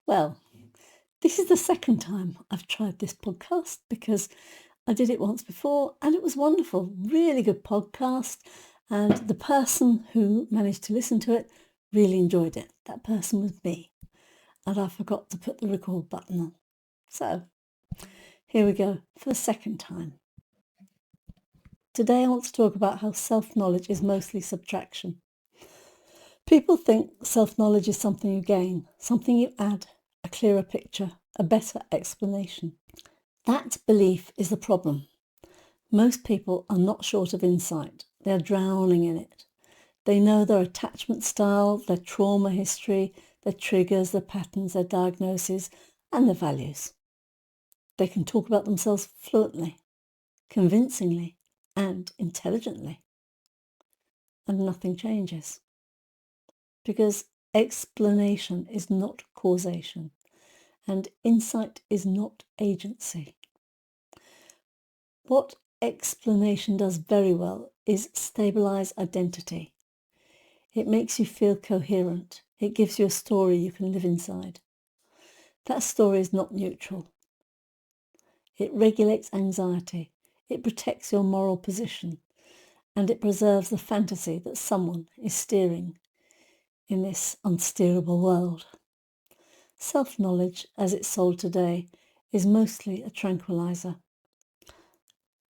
Well, this is the second time I've tried this podcast because I did it once before and it was wonderful. Really good podcast. And the person who managed to listen to it really enjoyed it. That person was me. And I forgot to put the record button on. So here we go for the second time. Today I want to talk about how self-knowledge is mostly subtraction. People think self-knowledge is something you gain, something you add, a clearer picture, a better explanation. That belief is the problem. Most people are not short of insight. They're drowning in it. They know their attachment style, their trauma history, their triggers, their patterns, their diagnoses, and their values. They can talk about themselves fluently, convincingly, and intelligently. And nothing changes. Because explanation is not causation, and insight is not agency. What explanation does very well is stabilize identity. It makes you feel coherent. It gives you a story you can live inside. That story is not neutral. It regulates anxiety. It protects your moral position. And it preserves the fantasy that someone is steering in this unsteerable world. Self-knowledge, as it's sold today, is mostly a tranquilizer.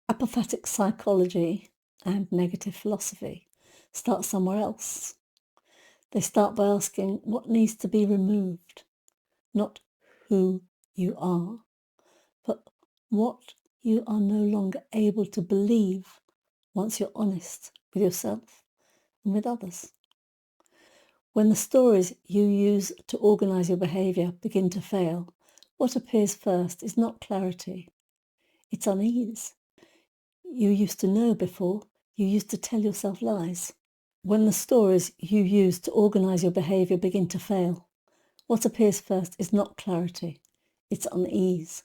Apathetic psychology and negative philosophy start somewhere else. They start by asking what needs to be removed, not who you are, but what you are no longer able to believe once you're honest with yourself and with others. When the stories you use to organise your behaviour begin to fail, what appears first is not clarity, it's unease. You used to know before, you used to tell yourself lies. When the stories you use to organise your behaviour begin to fail, what appears first is not clarity, it's unease.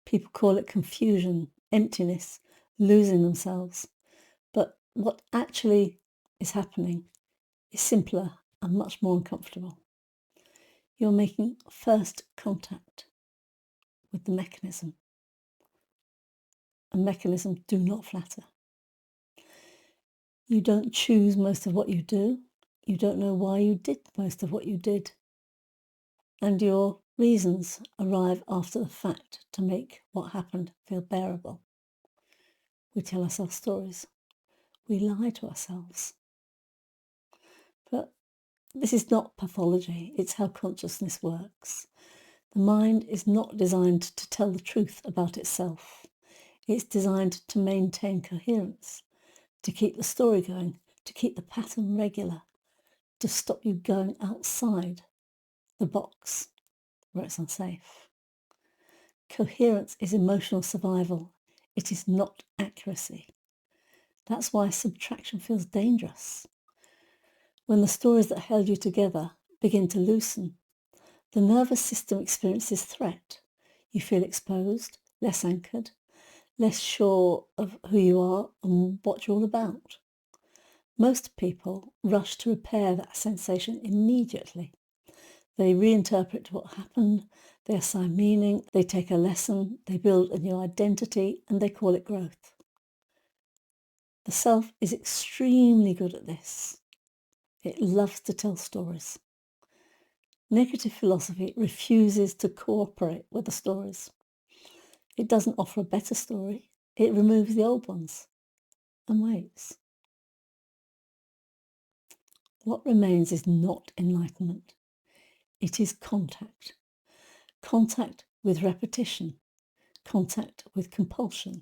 People call it confusion, emptiness, losing themselves. But what actually is happening is simpler and much more uncomfortable. You're making first contact with the mechanism. And mechanisms do not flatter. You don't choose most of what you do. You don't know why you did most of what you did. And your reasons arrive after the fact to make what happened feel bearable. We tell ourselves stories. We lie to ourselves. But this is not pathology. It's how consciousness works. The mind is not designed to tell the truth about itself. It's designed to maintain coherence, to keep the story going, to keep the pattern regular, to stop you going outside the box where it's unsafe. Coherence is emotional survival. It is not accuracy. That's why subtraction feels dangerous. When the stories that held you together begin to loosen, the nervous system experiences threat. You feel exposed, less anchored, less sure of who you are and what you're all about. Most people rush to repair that sensation immediately. They reinterpret what happened, they assign meaning, they take a lesson, they build a new identity, and they call it growth. The self is extremely good at this. It loves to tell stories. Negative philosophy refuses to cooperate with the stories. It doesn't offer a better story. It removes the old ones and waits. What remains is not enlightenment. It is contact. Contact with repetition. Contact with compulsion.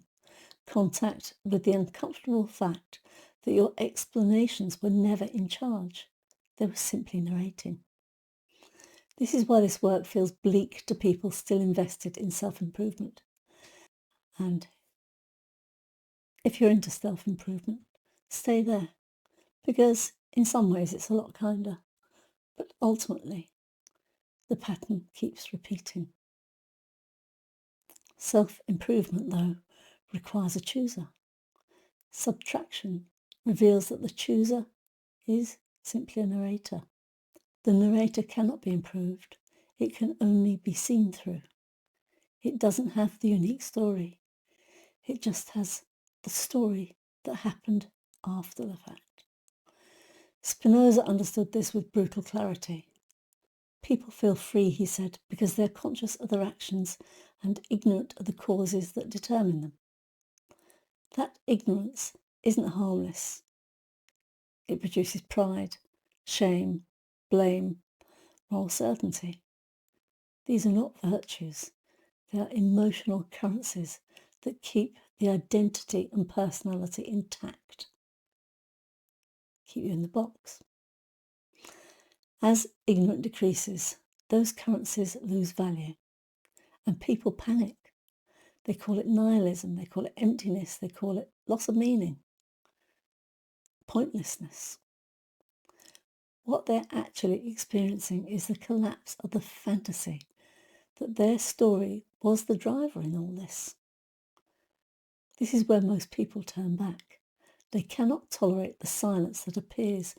Contact with the uncomfortable fact that your explanations were never in charge. They were simply narrating. This is why this work feels bleak to people still invested in self-improvement. And if you're into self-improvement, stay there, because in some ways it's a lot kinder. But ultimately, the pattern keeps repeating. Self-improvement, though, requires a chooser. Subtraction reveals that the chooser is simply a narrator. The narrator cannot be improved. it can only be seen through. It doesn't have the unique story. It just has the story that happened after the fact. Spinoza understood this with brutal clarity. People feel free, he said, because they're conscious of their actions and ignorant of the causes that determine them. That ignorance isn't harmless. It produces pride, shame, blame, moral certainty. These are not virtues. They are emotional currencies that keep the identity and personality intact. Keep you in the box. As ignorance decreases, those currencies lose value, and people panic. They call it nihilism, they call it emptiness, they call it loss of meaning, pointlessness. What they're actually experiencing is the collapse of the fantasy that their story was the driver in all this. This is where most people turn back. They cannot tolerate the silence that appears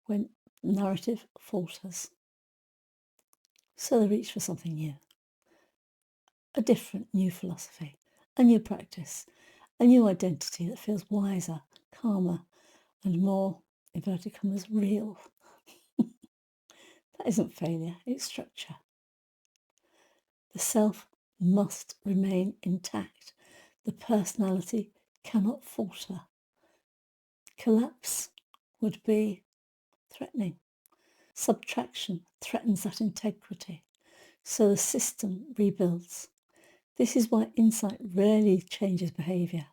when narrative falters. So they reach for something new. A different new philosophy, a new practice, a new identity that feels wiser, calmer, and more, inverted commas, real. That isn't failure, it's structure. The self must remain intact. The personality cannot falter. Collapse would be threatening. Subtraction threatens that integrity. So the system rebuilds. This is why insight rarely changes behaviour.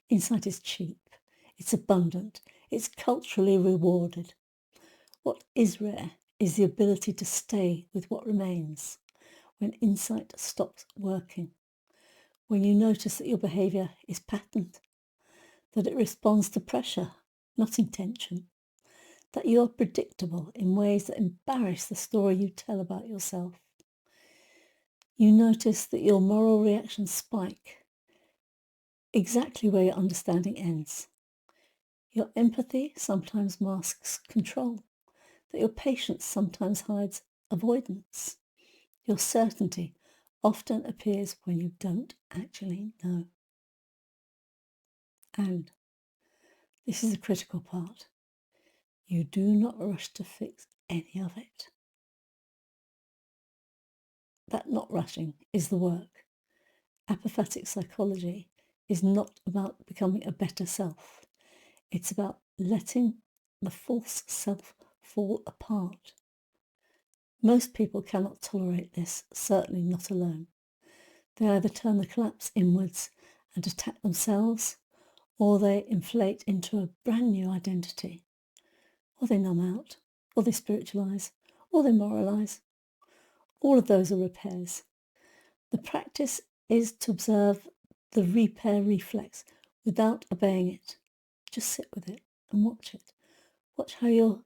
Insight is cheap, it's abundant, it's culturally rewarded. What is rare is the ability to stay with what remains when insight stops working, when you notice that your behaviour is patterned, that it responds to pressure, not intention, that you are predictable in ways that embarrass the story you tell about yourself. You notice that your moral reactions spike exactly where your understanding ends. Your empathy sometimes masks control, that your patience sometimes hides avoidance. Your certainty often appears when you don't actually know. And this is a critical part. You do not rush to fix any of it. That not rushing is the work. Apophatic psychology is not about becoming a better self. It's about letting the false self fall apart. Most people cannot tolerate this, certainly not alone. They either turn the collapse inwards and attack themselves, or they inflate into a brand new identity, or they numb out, or they spiritualise, or they moralise. All of those are repairs. The practice is to observe the repair reflex without obeying it. Just sit with it and watch it. Watch how your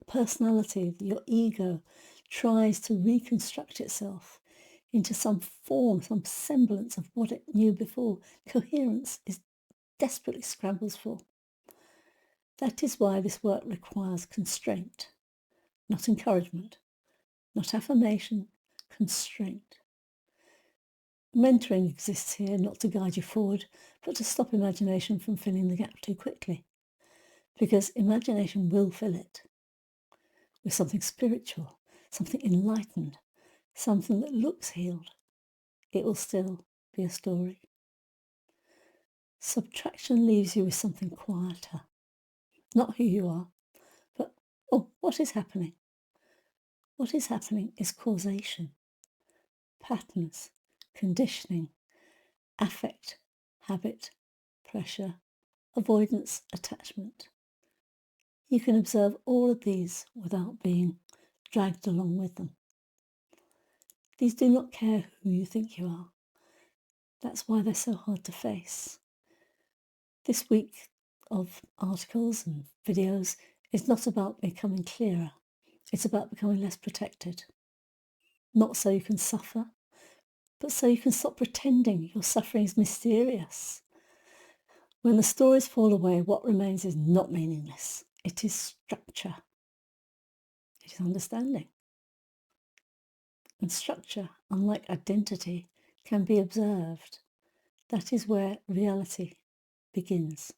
personality, your ego, tries to reconstruct itself into some form, some semblance of what it knew before. Coherence is desperately scrambles for. That is why this work requires constraint, not encouragement, not affirmation, constraint. Mentoring exists here not to guide you forward, but to stop imagination from filling the gap too quickly. Because imagination will fill it with something spiritual, something enlightened, something that looks healed. It will still be a story. Subtraction leaves you with something quieter. Not who you are, but, what is happening? What is happening is causation, patterns, conditioning, affect, habit, pressure, avoidance, attachment. You can observe all of these without being dragged along with them. These do not care who you think you are. That's why they're so hard to face. This week of articles and videos is not about becoming clearer. It's about becoming less protected. Not so you can suffer, but so you can stop pretending your suffering is mysterious. When the stories fall away, what remains is not meaningless. It is structure. It is understanding. And structure, unlike identity, can be observed. That is where reality begins.